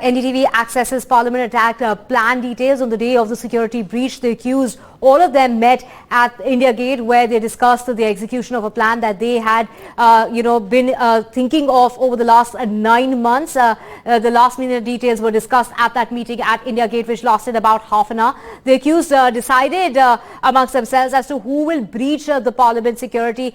NDTV accesses Parliament attack plan details on the day of the security breach. The accused, all of them met at India Gate, where they discussed the execution of a plan that they had, been thinking of over the last 9 months. The last minute details were discussed at that meeting at India Gate, which lasted about half an hour. The accused decided amongst themselves as to who will breach the Parliament security.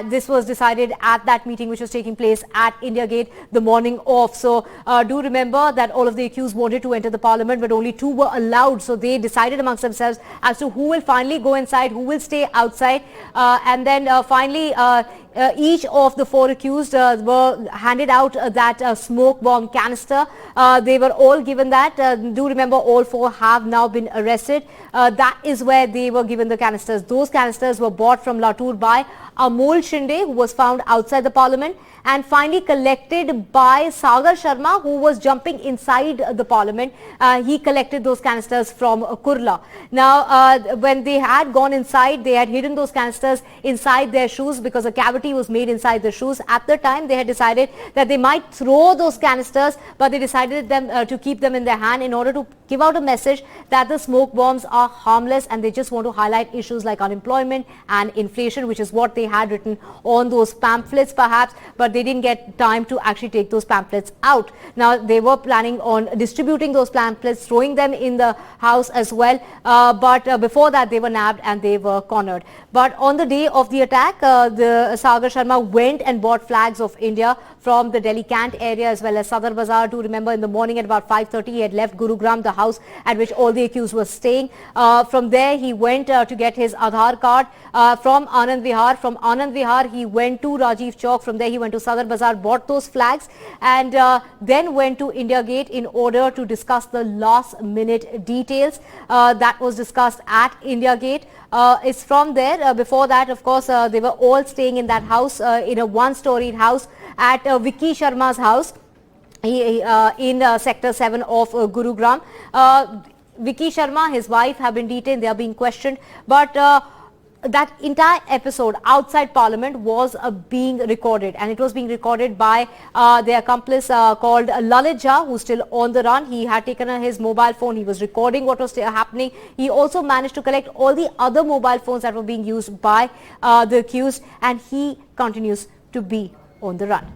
This was decided at that meeting, which was taking place at India Gate the morning of. So do remember that all of the accused wanted to enter the Parliament, but only 2 were allowed. So they decided amongst themselves as to who will finally go inside, who will stay outside, and then finally each of the 4 accused were handed out that smoke bomb canister. They were all given that. Do remember, all 4 have now been arrested. That is where they were given the canisters. Those canisters were bought from Latur by Amol Shinde, who was found outside the Parliament, and finally collected by Sagar Sharma, who was jumping inside the Parliament. He collected those canisters from Kurla. Now, when they had gone inside, they had hidden those canisters inside their shoes because a cavity was made inside the shoes. At the time, they had decided that they might throw those canisters, but they decided to keep them in their hand in order to give out a message that the smoke bombs are harmless, and they just want to highlight issues like unemployment and inflation, which is what they had written on those pamphlets perhaps, but they didn't get time to actually take those pamphlets out. Now, they were planning on distributing those pamphlets, throwing them in the house as well, but before that they were nabbed and they were cornered. But on the day of the attack, the Sagar Sharma went and bought flags of India from the Delhi Cant area as well as Sadar Bazaar. To remember, in the morning at about 5:30, he had left Gurugram, the house at which all the accused were staying. From there, he went to get his Aadhaar card from Anand Vihar. From Anand Vihar, he went to Rajiv Chowk. From there, he went to Sadar Bazaar, bought those flags, and then went to India Gate in order to discuss the last minute details that was discussed at India Gate. It's from there. Before that, of course, they were all staying in that house, in a one-storied house at Vicky Sharma's house in Sector 7 of Gurugram. Vicky Sharma, his wife, have been detained. They are being questioned. But that entire episode outside Parliament was being recorded, and it was being recorded by their accomplice called Lalit Jha, who's still on the run. He had taken his mobile phone. He was recording what was happening. He also managed to collect all the other mobile phones that were being used by the accused, and he continues to be on the run.